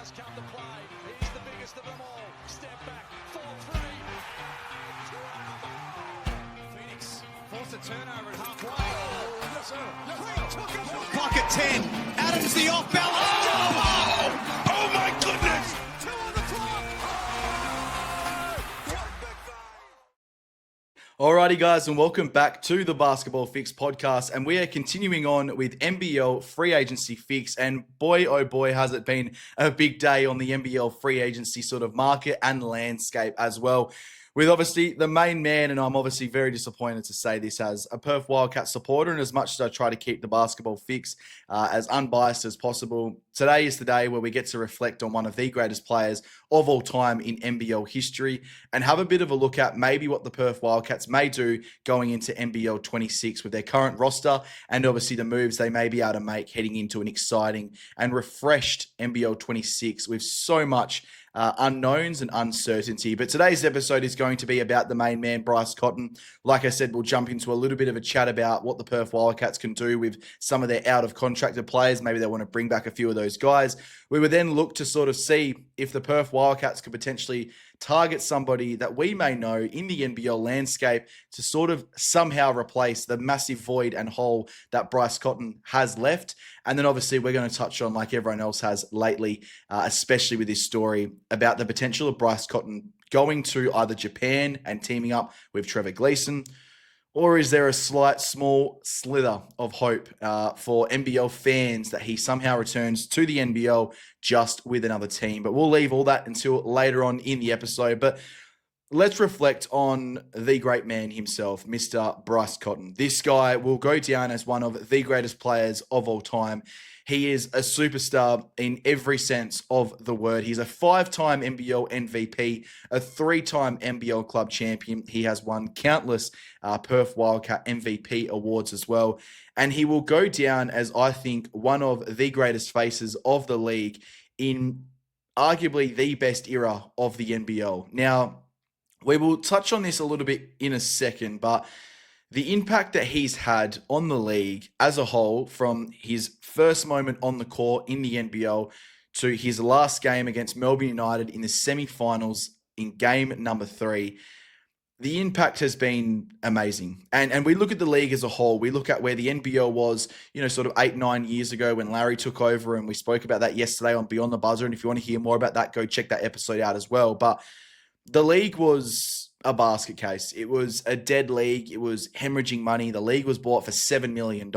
has come to play. He's the biggest of them all. Step back, 4-3. Phoenix forced a turnover at halfway. Oh, yes, sir. Yes, sir. Clock at 10. Adams the off balance. Oh my goodness! 2 on the clock. Alrighty guys, and welcome back to the Basketball Fix podcast, and we are continuing on with NBL Free Agency Fix, and boy oh boy has it been a big day on the NBL Free Agency sort of market and landscape as well, with obviously the main man, and I'm obviously very disappointed to say this as a Perth Wildcats supporter, and as much as I try to keep the Basketball Fix as unbiased as possible, today is the day where we get to reflect on one of the greatest players of all time in NBL history and have a bit of a look at maybe what the Perth Wildcats may do going into NBL 26 with their current roster and obviously the moves they may be able to make heading into an exciting and refreshed NBL 26 with so much unknowns and uncertainty. But today's episode is going to be about the main man, Bryce Cotton. Like I said, we'll jump into a little bit of a chat about what the Perth Wildcats can do with some of their out-of-contracted players. Maybe they want to bring back a few of those guys. We would then look to sort of see if the Perth Wildcats could potentially target somebody that we may know in the NBL landscape to sort of somehow replace the massive void and hole that Bryce Cotton has left. And then obviously we're going to touch on, like everyone else has lately, especially with this story, about the potential of Bryce Cotton going to either Japan and teaming up with Trevor Gleeson, or is there a slight, small slither of hope for NBL fans that he somehow returns to the NBL just with another team? But we'll leave all that until later on in the episode. But let's reflect on the great man himself, Mr. Bryce Cotton. This guy will go down as one of the greatest players of all time. He is a superstar in every sense of the word. He's a 5-time NBL MVP, a 3-time NBL club champion. He has won countless Perth Wildcat MVP awards as well. And he will go down as, I think, one of the greatest faces of the league in arguably the best era of the NBL. Now, we will touch on this a little bit in a second, but the impact that he's had on the league as a whole, from his first moment on the court in the NBL to his last game against Melbourne United in the semi-finals in game number 3, the impact has been amazing. And we look at the league as a whole. We look at where the NBL was, sort of 8-9 years ago when Larry took over, and we spoke about that yesterday on Beyond the Buzzer. And if you want to hear more about that, go check that episode out as well. But the league was a basket case. It was a dead league. It was hemorrhaging money. The league was bought for $7 million.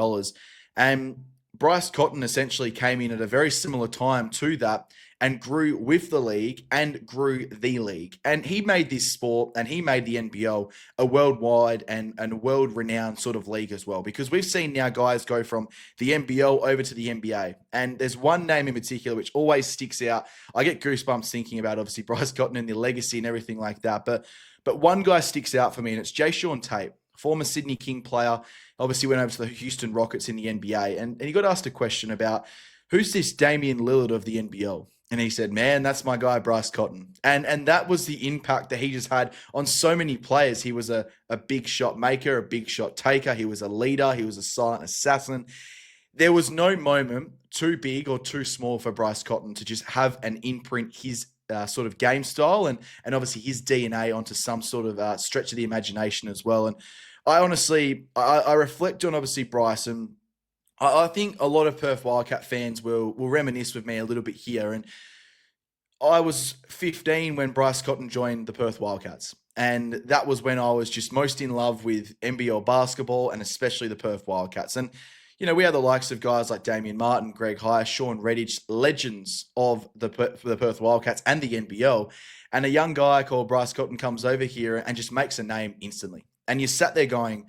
And Bryce Cotton essentially came in at a very similar time to that and grew with the league and grew the league. And he made this sport and he made the NBL a worldwide and world-renowned sort of league as well. Because we've seen now guys go from the NBL over to the NBA. And there's one name in particular which always sticks out. I get goosebumps thinking about, obviously, Bryce Cotton and the legacy and everything like that. But one guy sticks out for me, and it's Jay-Sean Tate, former Sydney King player, obviously went over to the Houston Rockets in the NBA. And he got asked a question about, who's this Damian Lillard of the NBL? And he said, man, that's my guy, Bryce Cotton. And that was the impact that he just had on so many players. He was a big shot maker, a big shot taker. He was a leader. He was a silent assassin. There was no moment too big or too small for Bryce Cotton to just have an imprint his sort of game style and obviously his DNA onto some sort of stretch of the imagination as well. And I honestly, I reflect on obviously Bryce, and I think a lot of Perth Wildcat fans will reminisce with me a little bit here. And I was 15 when Bryce Cotton joined the Perth Wildcats. And that was when I was just most in love with NBL basketball and especially the Perth Wildcats. And we had the likes of guys like Damian Martin, Greg Hire, Sean Redditch, legends of the Perth Wildcats and the NBL. And a young guy called Bryce Cotton comes over here and just makes a name instantly. And you sat there going,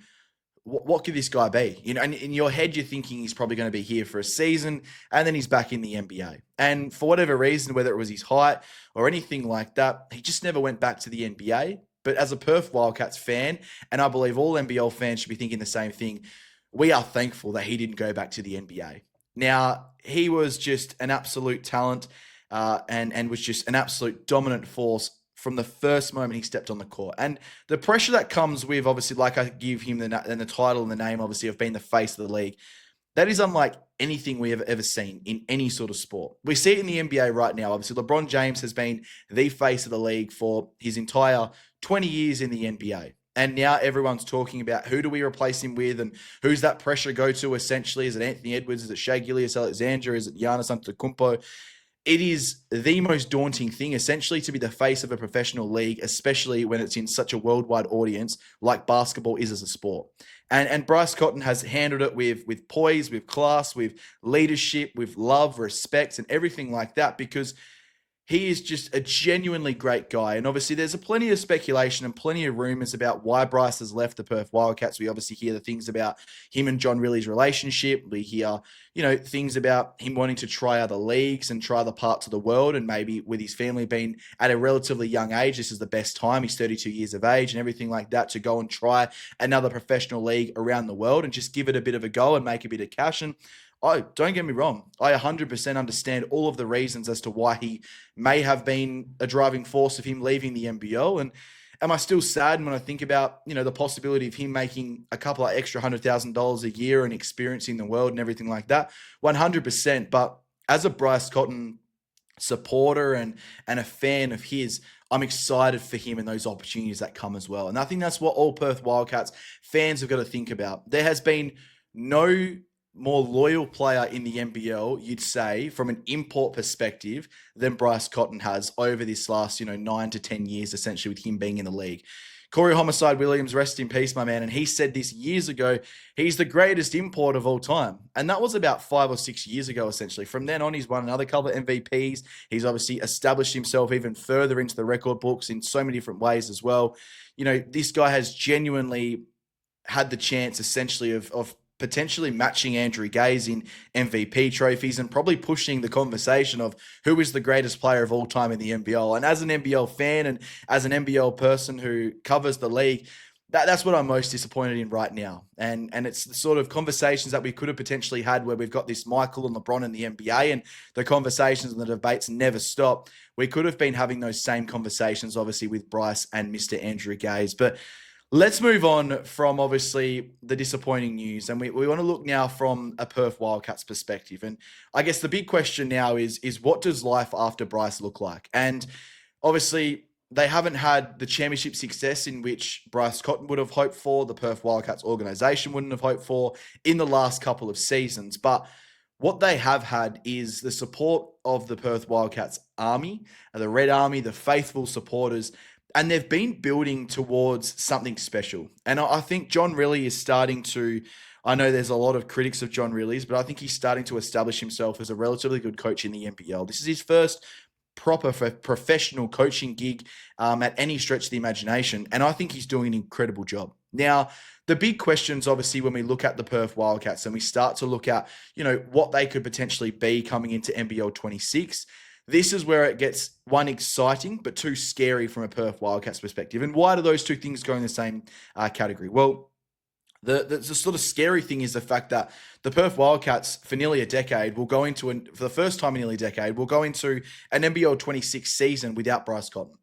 what could this guy be? And in your head, you're thinking he's probably going to be here for a season and then he's back in the NBA. And for whatever reason, whether it was his height or anything like that, he just never went back to the NBA. But as a Perth Wildcats fan, and I believe all NBL fans should be thinking the same thing, we are thankful that he didn't go back to the NBA. Now, he was just an absolute talent and was just an absolute dominant force from the first moment he stepped on the court. And the pressure that comes with, obviously, like I give him the title and the name, obviously, of being the face of the league, That is unlike anything we have ever seen in any sort of sport. We see it in the NBA right now. Obviously, LeBron James has been the face of the league for his entire 20 years in the NBA. And now everyone's talking about who do we replace him with and who's that pressure go to essentially? Is it Anthony Edwards? Is it Shai Gilgeous-Alexander? Is it Giannis Antetokounmpo? It is the most daunting thing, essentially, to be the face of a professional league, especially when it's in such a worldwide audience like basketball is as a sport. And Bryce Cotton has handled it with poise, with class, with leadership, with love, respect, and everything like that, because he is just a genuinely great guy. And obviously there's plenty of speculation and plenty of rumors about why Bryce has left the Perth Wildcats. We obviously hear the things about him and John Riley's relationship. We hear, things about him wanting to try other leagues and try other parts of the world. And maybe with his family being at a relatively young age, this is the best time. He's 32 years of age and everything like that to go and try another professional league around the world and just give it a bit of a go and make a bit of cash. And oh, don't get me wrong. I 100% understand all of the reasons as to why he may have been a driving force of him leaving the NBL. And am I still saddened when I think about, the possibility of him making a couple of extra $100,000 a year and experiencing the world and everything like that? 100%. But as a Bryce Cotton supporter and a fan of his, I'm excited for him and those opportunities that come as well. And I think that's what all Perth Wildcats fans have got to think about. There has been no more loyal player in the NBL, you'd say, from an import perspective, than Bryce Cotton has over this last, 9 to 10 years, essentially, with him being in the league. Corey Homicide Williams, rest in peace, my man. And he said this years ago, he's the greatest import of all time. And that was about 5 or 6 years ago, essentially. From then on, he's won another couple of MVPs. He's obviously established himself even further into the record books in so many different ways as well. This guy has genuinely had the chance, essentially, of potentially matching Andrew Gaze in MVP trophies and probably pushing the conversation of who is the greatest player of all time in the NBL. And as an NBL fan and as an NBL person who covers the league, that's what I'm most disappointed in right now. And it's the sort of conversations that we could have potentially had where we've got this Michael and LeBron in the NBA and the conversations and the debates never stop. We could have been having those same conversations, obviously, with Bryce and Mr. Andrew Gaze. But let's move on from, obviously, the disappointing news. And we want to look now from a Perth Wildcats perspective. And I guess the big question now is what does life after Bryce look like? And obviously, they haven't had the championship success in which Bryce Cotton would have hoped for, the Perth Wildcats organization wouldn't have hoped for in the last couple of seasons. But what they have had is the support of the Perth Wildcats army, the Red Army, the faithful supporters. And they've been building towards something special. And I think John Riley is starting to, I know there's a lot of critics of John Riley's, but I think he's starting to establish himself as a relatively good coach in the NBL. This is his first proper professional coaching gig at any stretch of the imagination. And I think he's doing an incredible job. Now, the big questions, obviously, when we look at the Perth Wildcats and we start to look at, what they could potentially be coming into NBL 26, this is where it gets, one, exciting, but two, scary from a Perth Wildcats perspective. And why do those two things go in the same category? Well, the sort of scary thing is the fact that the Perth Wildcats, for nearly a decade, will go into, for the first time in nearly a decade, will go into an NBL 26 season without Bryce Cotton.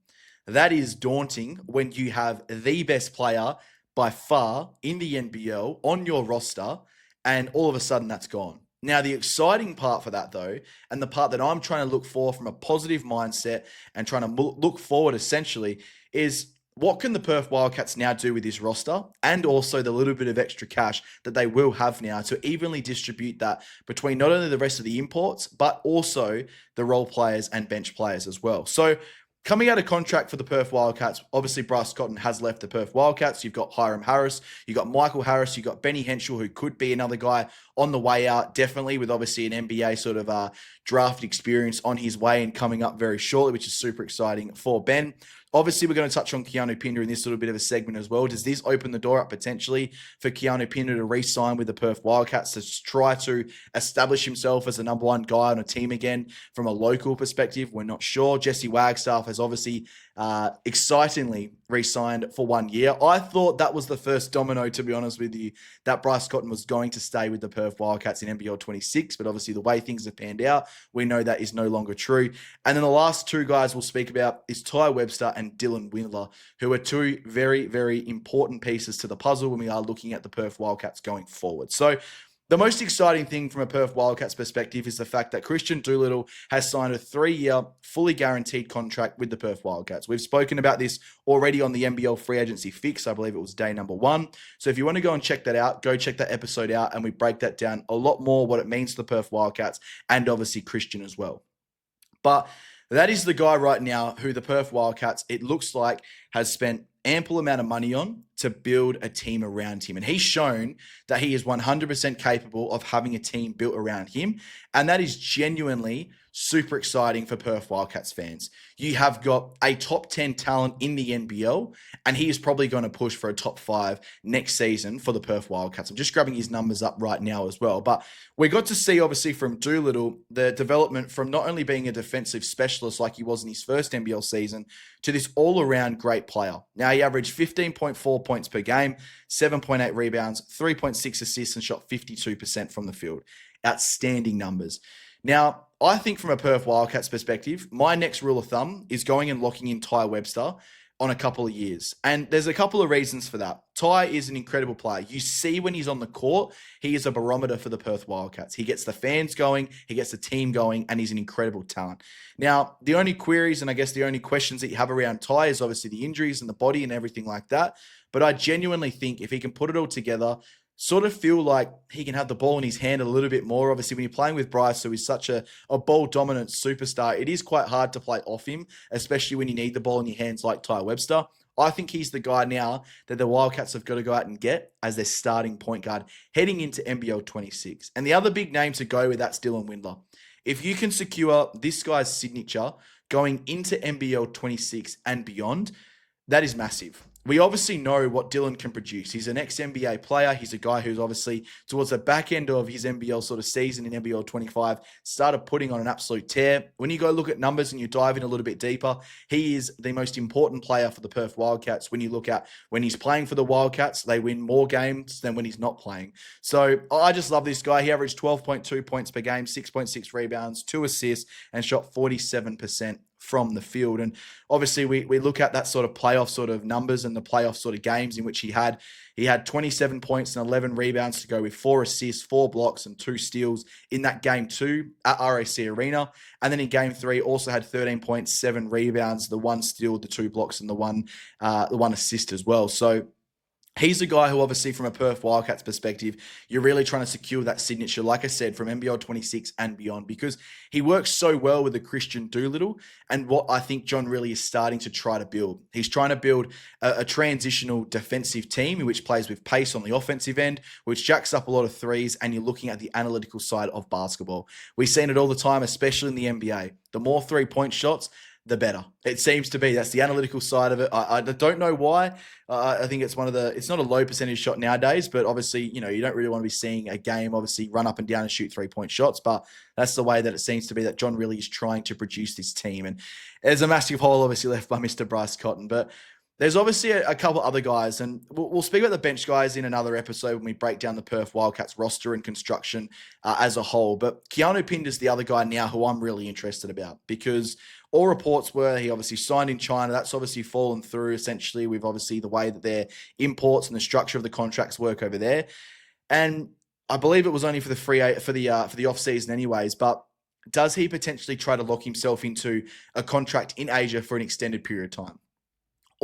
That is daunting when you have the best player by far in the NBL on your roster, and all of a sudden that's gone. Now, the exciting part for that, though, and the part that I'm trying to look for from a positive mindset and trying to look forward, essentially, is what can the Perth Wildcats now do with this roster and also the little bit of extra cash that they will have now to evenly distribute that between not only the rest of the imports, but also the role players and bench players as well. So, coming out of contract for the Perth Wildcats, obviously Bryce Cotton has left the Perth Wildcats. You've got Hiram Harris, you've got Michael Harris, you've got Benny Henschel, who could be another guy on the way out, definitely with obviously an NBA sort of draft experience on his way and coming up very shortly, which is super exciting for Ben. Obviously, we're going to touch on Keanu Pinder in this little bit of a segment as well. Does this open the door up potentially for Keanu Pinder to re-sign with the Perth Wildcats to try to establish himself as the number one guy on a team again from a local perspective? We're not sure. Jesse Wagstaff has obviously excitingly re-signed for 1 year. I thought that was the first domino, to be honest with you, that Bryce Cotton was going to stay with the Perth Wildcats in NBL 26, but obviously the way things have panned out, we know that is no longer true. And then the last two guys we'll speak about is Tai Webster and Dylan Windler, who are two very, very important pieces to the puzzle when we are looking at the Perth Wildcats going forward. So The most exciting thing from a Perth Wildcats perspective is the fact that Christian Doolittle has signed a 3-year, fully guaranteed contract with the Perth Wildcats. We've spoken about this already on the NBL Free Agency Fix. I believe it was day number 1. So if you want to go and check that out, go check that episode out, and we break that down a lot more, what it means to the Perth Wildcats, and obviously Christian as well. But that is the guy right now who the Perth Wildcats, it looks like, has spent ample amount of money on to build a team around him. And he's shown that he is 100% capable of having a team built around him. And that is genuinely super exciting for Perth Wildcats fans. You have got a top 10 talent in the NBL, and he is probably going to push for a top 5 next season for the Perth Wildcats. I'm just grabbing his numbers up right now as well. But we got to see, obviously, from Doolittle, the development from not only being a defensive specialist like he was in his first NBL season to this all-around great player. Now, he averaged 15.4 points per game, 7.8 rebounds, 3.6 assists, and shot 52% from the field. Outstanding numbers. Now, I think from a Perth Wildcats perspective, my next rule of thumb is going and locking in Tai Webster on a couple of years. And there's a couple of reasons for that. Tai is an incredible player. You see when he's on the court, he is a barometer for the Perth Wildcats. He gets the fans going, he gets the team going, and he's an incredible talent. Now, the only queries and I guess the only questions that you have around Tai is obviously the injuries and the body and everything like that. But I genuinely think if he can put it all together, sort of feel like he can have the ball in his hand a little bit more. Obviously, when you're playing with Bryce, who is such a ball-dominant superstar, it is quite hard to play off him, especially when you need the ball in your hands like Tai Webster. I think he's the guy now that the Wildcats have got to go out and get as their starting point guard heading into NBL 26. And the other big name to go with that's Dylan Windler. If you can secure this guy's signature going into NBL 26 and beyond, that is massive. We obviously know what Dylan can produce. He's an ex-NBA player. He's a guy who's obviously towards the back end of his NBL sort of season in NBL 25, started putting on an absolute tear. When you go look at numbers and you dive in a little bit deeper, he is the most important player for the Perth Wildcats. When you look at when he's playing for the Wildcats, they win more games than when he's not playing. So I just love this guy. He averaged 12.2 points per game, 6.6 rebounds, 2 assists, and shot 47% from the field. And obviously we look at that sort of playoff sort of numbers and the playoff sort of games in which he had 27 points and 11 rebounds to go with 4 assists, 4 blocks, and 2 steals in that game 2 at RAC Arena. And then in game 3 also had 13 points, 7 rebounds, the 1 steal, the 2 blocks, and the one assist as well. So he's a guy who obviously from a Perth Wildcats perspective, you're really trying to secure that signature, like I said, from NBL 26 and beyond, because he works so well with the Christian Doolittle and what I think John really is starting to try to build. He's trying to build a transitional defensive team which plays with pace on the offensive end, which jacks up a lot of threes, and you're looking at the analytical side of basketball. We've seen it all the time, especially in the NBA. The more three-point shots, the better. It seems to be. That's the analytical side of it. I don't know why. I think it's it's not a low percentage shot nowadays, but obviously, you don't really want to be seeing a game, obviously, run up and down and shoot 3-point shots. But that's the way that it seems to be that John really is trying to produce this team. And there's a massive hole, obviously, left by Mr. Bryce Cotton. But there's obviously a couple other guys, and we'll speak about the bench guys in another episode when we break down the Perth Wildcats roster and construction as a whole. But Keanu Pinder's the other guy now who I'm really interested about, because all reports were he obviously signed in China. That's obviously fallen through essentially with obviously the way that their imports and the structure of the contracts work over there. And I believe it was only for the off season anyways, but does he potentially try to lock himself into a contract in Asia for an extended period of time?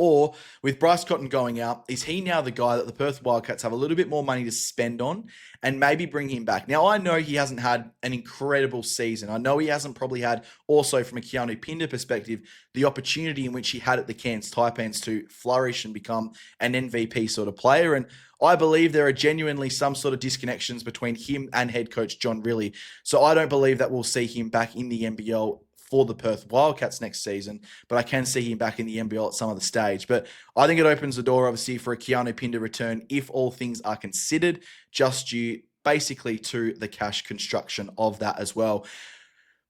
Or with Bryce Cotton going out, is he now the guy that the Perth Wildcats have a little bit more money to spend on and maybe bring him back? Now, I know he hasn't had an incredible season. I know he hasn't probably had, also from a Keanu Pinder perspective, the opportunity in which he had at the Cairns Taipans to flourish and become an MVP sort of player. And I believe there are genuinely some sort of disconnections between him and head coach John Rillie. So I don't believe that we'll see him back in the NBL for the Perth Wildcats next season, but I can see him back in the NBL at some other stage. But I think it opens the door, obviously, for a Keanu Pinder return if all things are considered, just due basically to the cash construction of that as well.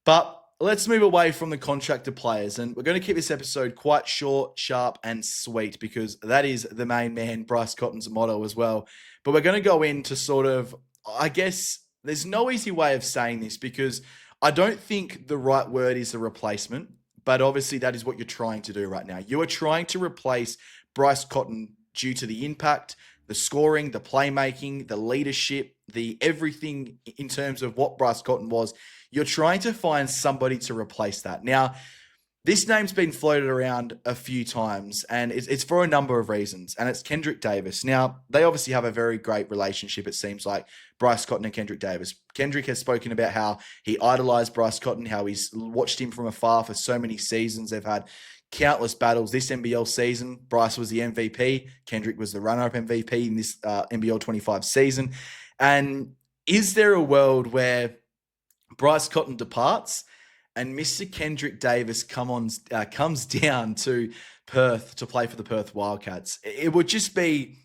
But let's move away from the contracted players, and we're going to keep this episode quite short, sharp, and sweet, because that is the main man, Bryce Cotton's motto as well. But we're going to go into sort of, I guess, there's no easy way of saying this, because I don't think the right word is a replacement, but obviously that is what you're trying to do right now. You are trying to replace Bryce Cotton due to the impact, the scoring, the playmaking, the leadership, the everything in terms of what Bryce Cotton was. You're trying to find somebody to replace that. Now, this name's been floated around a few times, and it's for a number of reasons, and it's Kendric Davis. Now, they obviously have a very great relationship, it seems like, Bryce Cotton and Kendric Davis. Kendric has spoken about how he idolized Bryce Cotton, how he's watched him from afar for so many seasons. They've had countless battles this NBL season. Bryce was the MVP. Kendric was the runner-up MVP in this NBL 25 season. And is there a world where Bryce Cotton departs and Mr. Kendric Davis comes down to Perth to play for the Perth Wildcats? It would be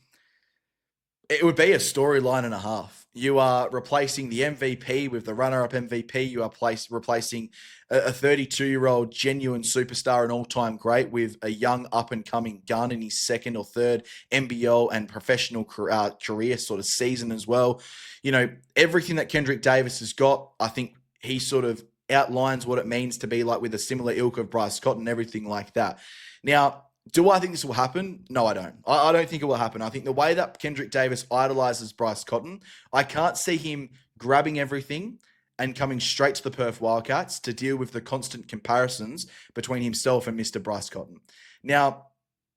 a storyline and a half. You are replacing the MVP with the runner-up MVP. You are replacing a 32-year-old genuine superstar, an all-time great, with a young up-and-coming gun in his second or third NBL and professional career sort of season as well. You know, everything that Kendric Davis has got, I think he sort of outlines what it means to be like with a similar ilk of Bryce Cotton, everything like that. Now, do I think this will happen? No, I don't. I don't think it will happen. I think the way that Kendric Davis idolizes Bryce Cotton, I can't see him grabbing everything and coming straight to the Perth Wildcats to deal with the constant comparisons between himself and Mr. Bryce Cotton. Now,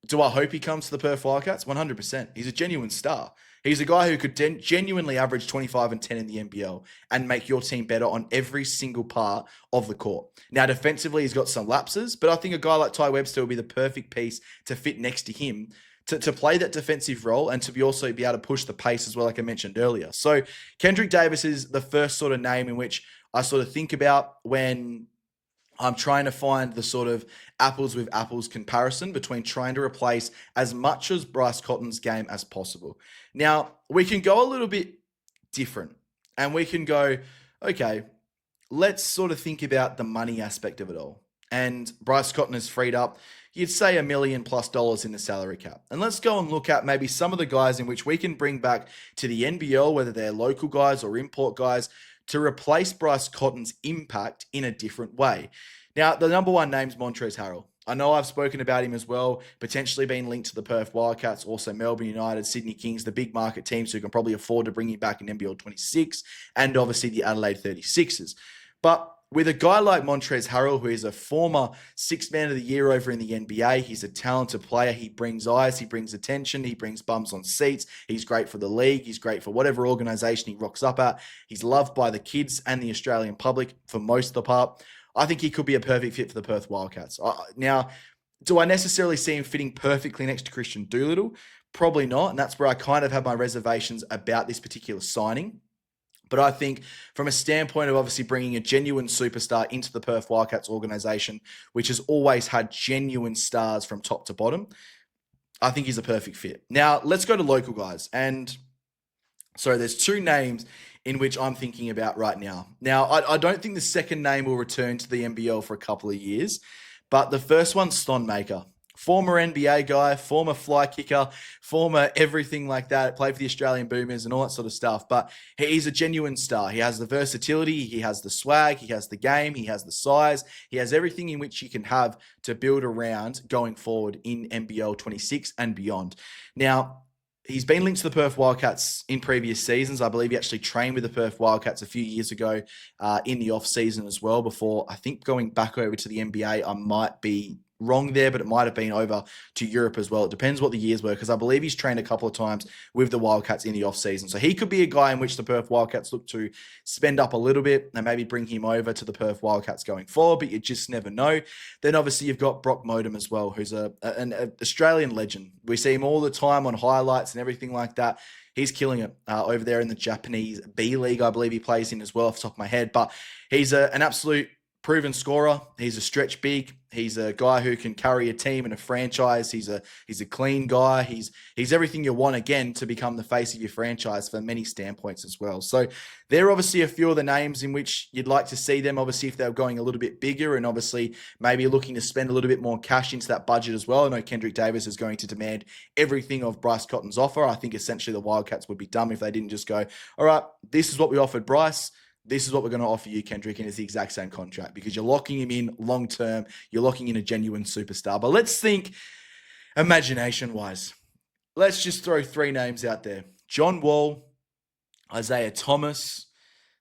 do I hope he comes to the Perth Wildcats? 100%. He's a genuine star. He's a guy who could genuinely average 25 and 10 in the NBL and make your team better on every single part of the court. Now, defensively, he's got some lapses, but I think a guy like Tai Webster will be the perfect piece to fit next to him to play that defensive role and to also be able to push the pace as well, like I mentioned earlier. So Kendric Davis is the first sort of name in which I sort of think about when I'm trying to find the sort of apples with apples comparison between trying to replace as much as Bryce Cotton's game as possible. Now, we can go a little bit different and we can go, okay, let's sort of think about the money aspect of it all. And Bryce Cotton has freed up, you'd say $1 million+ in the salary cap. And let's go and look at maybe some of the guys in which we can bring back to the NBL, whether they're local guys or import guys, to replace Bryce Cotton's impact in a different way. Now, the number one name's Montrezl Harrell. I know I've spoken about him as well, potentially being linked to the Perth Wildcats, also Melbourne United, Sydney Kings, the big market teams who can probably afford to bring him back in NBL 26, and obviously the Adelaide 36ers. But with a guy like Montrezl Harrell, who is a former Sixth Man of the Year over in the NBA, he's a talented player. He brings eyes, he brings attention, he brings bums on seats. He's great for the league. He's great for whatever organization he rocks up at. He's loved by the kids and the Australian public for most of the part. I think he could be a perfect fit for the Perth Wildcats. Now, do I necessarily see him fitting perfectly next to Christian Doolittle? Probably not, and that's where I kind of have my reservations about this particular signing. But I think from a standpoint of obviously bringing a genuine superstar into the Perth Wildcats organization, which has always had genuine stars from top to bottom, I think he's a perfect fit. Now, let's go to local guys. And so there's two names in which I'm thinking about right now. Now, I don't think the second name will return to the NBL for a couple of years, but the first one's Thonmaker. Former NBA guy, former fly kicker, former everything like that, played for the Australian Boomers and all that sort of stuff. But he's a genuine star. He has the versatility, he has the swag, he has the game, he has the size, he has everything in which you can have to build around going forward in NBL 26 and beyond. Now, he's been linked to the Perth Wildcats in previous seasons. I believe he actually trained with the Perth Wildcats a few years ago in the off-season as well, before I think going back over to the NBA. I might be wrong there, but it might have been over to Europe as well. It depends what the years were, because I believe he's trained a couple of times with the Wildcats in the off-season. So he could be a guy in which the Perth Wildcats look to spend up a little bit and maybe bring him over to the Perth Wildcats going forward, but you just never know. Then obviously you've got Brock Modem as well, who's an Australian legend. We see him all the time on highlights and everything like that. He's killing it over there in the Japanese B League, I believe he plays in as well, off the top of my head. But he's an absolute proven scorer. He's a stretch big. He's a guy who can carry a team and a franchise. He's a clean guy. He's everything you want, again, to become the face of your franchise for many standpoints as well. So there are obviously a few of the names in which you'd like to see them, obviously, if they're going a little bit bigger and obviously maybe looking to spend a little bit more cash into that budget as well. I know Kendric Davis is going to demand everything of Bryce Cotton's offer. I think essentially the Wildcats would be dumb if they didn't just go, all right, this is what we offered Bryce. This is what we're going to offer you, Kendric, and it's the exact same contract, because you're locking him in long-term. You're locking in a genuine superstar. But let's think imagination-wise. let's just throw three names out there. John Wall, Isaiah Thomas,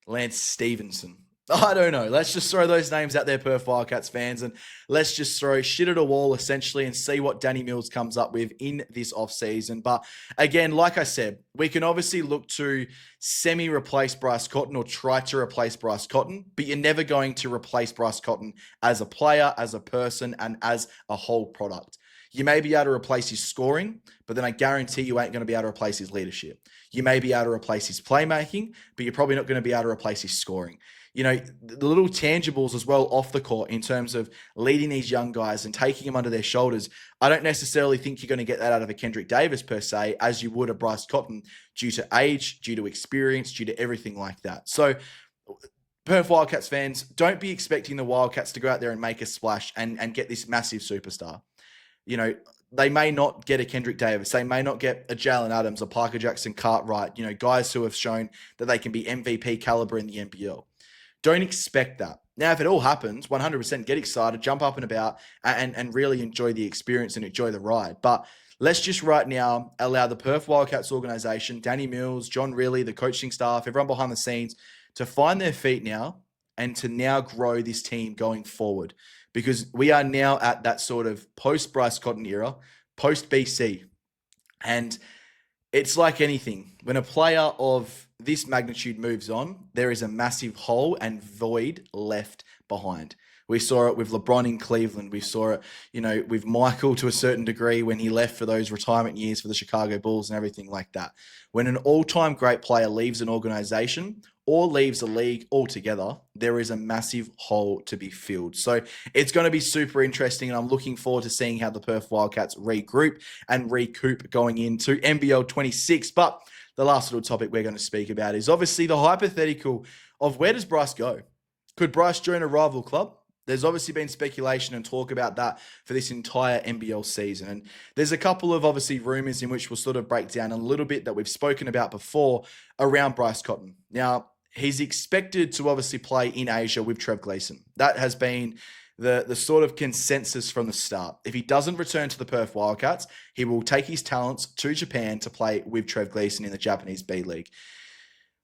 Lance Stevenson. I don't know. Let's just throw those names out there, Perth Wildcats fans, and let's just throw shit at a wall, essentially, and see what Danny Mills comes up with in this offseason. But again, like I said, we can obviously look to semi-replace Bryce Cotton or try to replace Bryce Cotton, but you're never going to replace Bryce Cotton as a player, as a person, and as a whole product. You may be able to replace his scoring, but then I guarantee you ain't going to be able to replace his leadership. You may be able to replace his playmaking, but you're probably not going to be able to replace his scoring. You know, the little tangibles as well off the court in terms of leading these young guys and taking them under their shoulders. I don't necessarily think you're going to get that out of a Kendric Davis per se, as you would a Bryce Cotton, due to age, due to experience, due to everything like that. So Perth Wildcats fans, don't be expecting the Wildcats to go out there and make a splash and get this massive superstar. You know, they may not get a Kendric Davis. They may not get a Jalen Adams, a Parker Jackson Cartwright, you know, guys who have shown that they can be MVP caliber in the NBL. Don't expect that. Now, if it all happens, 100% get excited, jump up and about, and really enjoy the experience and enjoy the ride. But let's just right now allow the Perth Wildcats organization, Danny Mills, John Riley, the coaching staff, everyone behind the scenes, to find their feet now and to now grow this team going forward. Because we are now at that sort of post-Bryce Cotton era, post-BC. And it's like anything. When a player of this magnitude moves on, there is a massive hole and void left behind. We saw it with LeBron in Cleveland. We saw it, you know, with Michael to a certain degree when he left for those retirement years for the Chicago Bulls and everything like that. When an all-time great player leaves an organization or leaves a league altogether, there is a massive hole to be filled. So it's going to be super interesting, and I'm looking forward to seeing how the Perth Wildcats regroup and recoup going into NBL 26. But the last little topic we're going to speak about is obviously the hypothetical of where does Bryce go? Could Bryce join a rival club? There's obviously been speculation and talk about that for this entire NBL season. And there's a couple of obviously rumors in which we'll sort of break down a little bit that we've spoken about before around Bryce Cotton. Now, he's expected to obviously play in Asia with Trevor Gleeson. That has been the sort of consensus from the start. If he doesn't return to the Perth Wildcats, he will take his talents to Japan to play with Trevor Gleeson in the Japanese B League.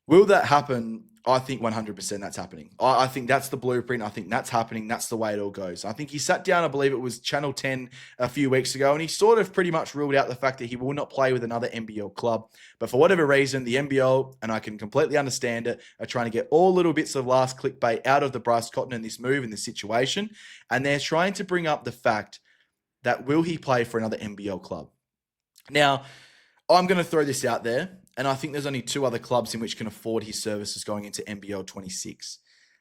Will that happen? I think 100% that's happening. I think that's the blueprint. I think that's happening. That's the way it all goes. I think he sat down, I believe it was Channel 10 a few weeks ago, and he sort of pretty much ruled out the fact that he will not play with another NBL club. But for whatever reason, the NBL, and I can completely understand it, are trying to get all little bits of last clickbait out of the Bryce Cotton in this move, in this situation. And they're trying to bring up the fact that will he play for another NBL club? Now, I'm going to throw this out there. And I think there's only two other clubs in which can afford his services going into NBL 26.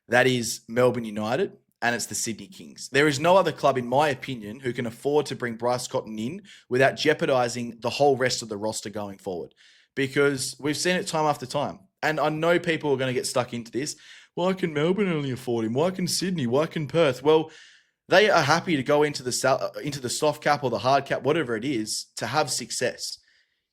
That is Melbourne United and it's the Sydney Kings. There is no other club, in my opinion, who can afford to bring Bryce Cotton in without jeopardizing the whole rest of the roster going forward. Because we've seen it time after time. And I know people are going to get stuck into this. Why can Melbourne only afford him? Why can Sydney? Why can Perth? Well, they are happy to go into the soft cap or the hard cap, whatever it is, to have success.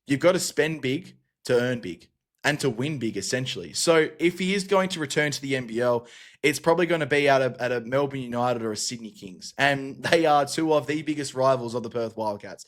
You've got to spend big to earn big and to win big, essentially. So if he is going to return to the NBL, it's probably going to be at a Melbourne United or a Sydney Kings. And they are two of the biggest rivals of the Perth Wildcats.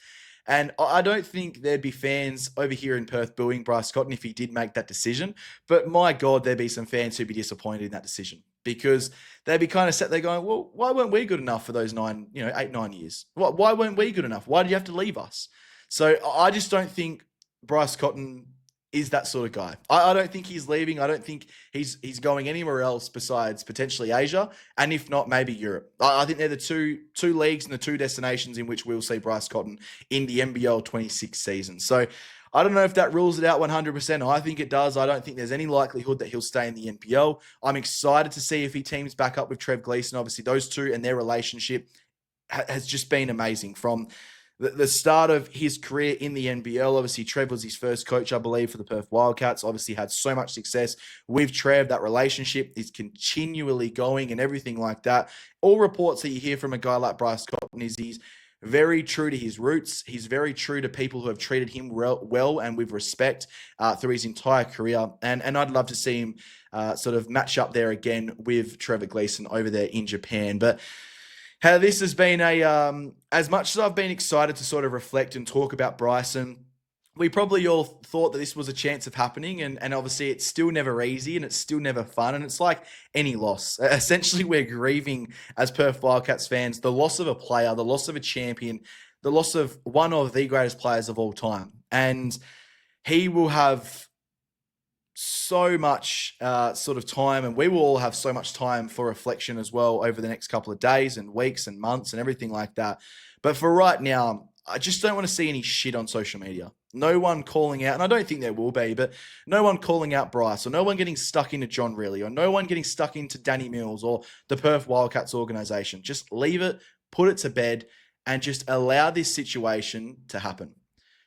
And I don't think there'd be fans over here in Perth booing Bryce Cotton if he did make that decision. But my God, there'd be some fans who'd be disappointed in that decision, because they'd be kind of sat there going, well, why weren't we good enough for those 8, 9 years? Why weren't we good enough? Why did you have to leave us? So I just don't think Bryce Cotton is that sort of guy. I don't think he's leaving. I don't think he's going anywhere else besides potentially Asia, and if not, maybe Europe. I think they're the two leagues and the two destinations in which we'll see Bryce Cotton in the NBL 26 season. So I don't know if that rules it out 100%. I think it does. I don't think there's any likelihood that he'll stay in the NBL. I'm excited to see if he teams back up with Trev Gleeson. Obviously, those two and their relationship has just been amazing from the start of his career in the NBL. Obviously, Trev was his first coach, I believe, for the Perth Wildcats. Obviously had so much success with Trev. That relationship is continually going and everything like that. All reports that you hear from a guy like Bryce Cotton is he's very true to his roots. He's very true to people who have treated him well and with respect through his entire career. And I'd love to see him sort of match up there again with Trevor Gleeson over there in Japan. But how this has been as much as I've been excited to sort of reflect and talk about Bryson, we probably all thought that this was a chance of happening, and obviously it's still never easy and it's still never fun, and it's like any loss. Essentially, we're grieving as Perth Wildcats fans the loss of a player, the loss of a champion, the loss of one of the greatest players of all time. And he will have so much sort of time, and we will all have so much time for reflection as well over the next couple of days and weeks and months and everything like that. But for right now, I just don't want to see any shit on social media. No one calling out, and I don't think there will be, but no one calling out Bryce, or no one getting stuck into John Riley, or no one getting stuck into Danny Mills or the Perth Wildcats organization. Just leave it, put it to bed, and just allow this situation to happen.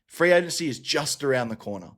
Free agency is just around the corner.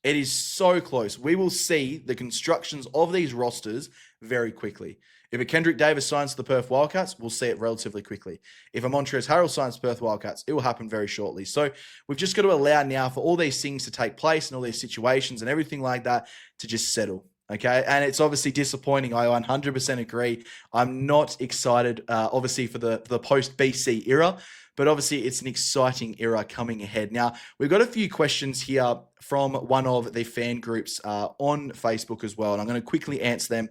It is so close. We will see the constructions of these rosters very quickly. If a Kendric Davis signs to the Perth Wildcats, we'll see it relatively quickly. If a Montrezl Harrell signs to Perth Wildcats, it will happen very shortly. So we've just got to allow now for all these things to take place and all these situations and everything like that to just settle. Okay. And it's obviously disappointing. I 100% agree. I'm not excited, obviously, for the post BC era, but obviously it's an exciting era coming ahead. Now, we've got a few questions here from one of the fan groups on Facebook as well, and I'm going to quickly answer them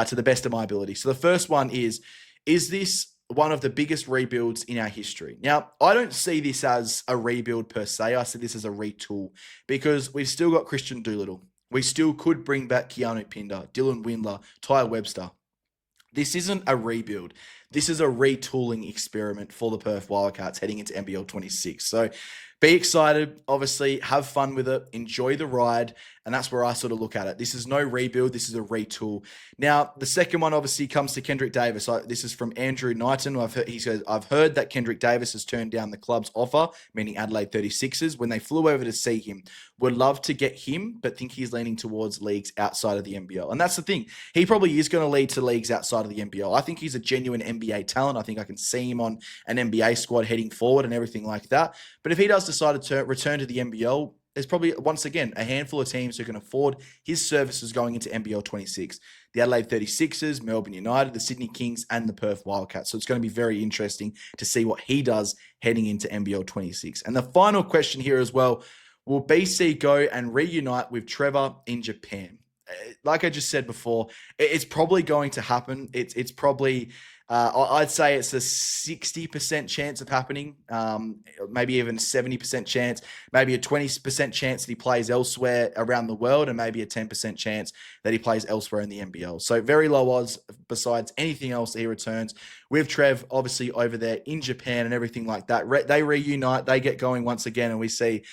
to the best of my ability. So the first one is this one of the biggest rebuilds in our history? Now, I don't see this as a rebuild per se. I see this as a retool, because we've still got Christian Doolittle. We still could bring back Keanu Pinder, Dylan Windler, Tai Webster. This isn't a rebuild. This is a retooling experiment for the Perth Wildcats heading into NBL 26. So be excited, obviously, have fun with it, enjoy the ride, and that's where I sort of look at it. This is no rebuild, this is a retool. Now, the second one obviously comes to Kendric Davis. This is from Andrew Knighton. He says, I've heard that Kendric Davis has turned down the club's offer, meaning Adelaide 36ers, when they flew over to see him. Would love to get him, but think he's leaning towards leagues outside of the NBL. And that's the thing. He probably is going to lead to leagues outside of the NBL. I think he's a genuine NBA talent. I think I can see him on an NBA squad heading forward and everything like that. But if he does decide to return to the NBL, there's probably, once again, a handful of teams who can afford his services going into NBL 26. The Adelaide 36ers, Melbourne United, the Sydney Kings, and the Perth Wildcats. So it's going to be very interesting to see what he does heading into NBL 26. And the final question here as well, will BC go and reunite with Trevor in Japan? Like I just said before, it's probably going to happen. It's probably, I'd say it's a 60% chance of happening, maybe even a 70% chance, maybe a 20% chance that he plays elsewhere around the world, and maybe a 10% chance that he plays elsewhere in the NBL. So very low odds besides anything else that he returns with Trev, obviously over there in Japan and everything like that. They reunite, they get going once again, and we see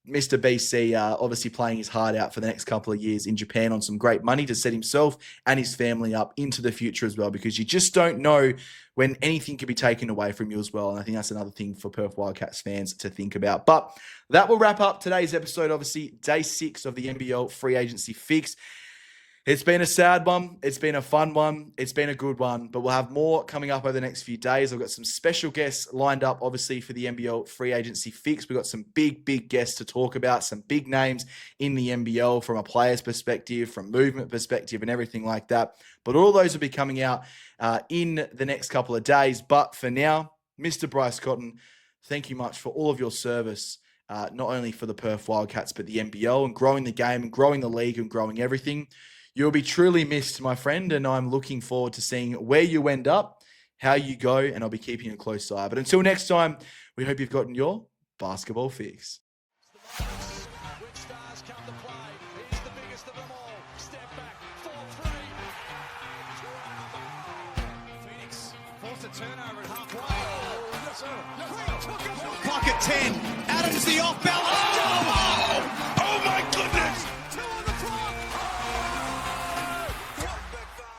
Mr. BC obviously playing his heart out for the next couple of years in Japan on some great money to set himself and his family up into the future as well, because you just don't know when anything could be taken away from you as well. And I think that's another thing for Perth Wildcats fans to think about. But that will wrap up today's episode, obviously, day 6 of the NBL Free Agency Fix. It's been a sad one. It's been a fun one. It's been a good one, but we'll have more coming up over the next few days. I've got some special guests lined up, obviously, for the NBL Free Agency Fix. We've got some big guests to talk about, some big names in the NBL from a player's perspective, from movement perspective, and everything like that. But all those will be coming out in the next couple of days. But for now, Mr. Bryce Cotton, thank you much for all of your service, not only for the Perth Wildcats, but the NBL, and growing the game and growing the league and growing everything. You'll be truly missed, my friend, and I'm looking forward to seeing where you end up, how you go, and I'll be keeping a close eye. But until next time, we hope you've gotten your basketball fix. Clock at 10. Adams the off balance.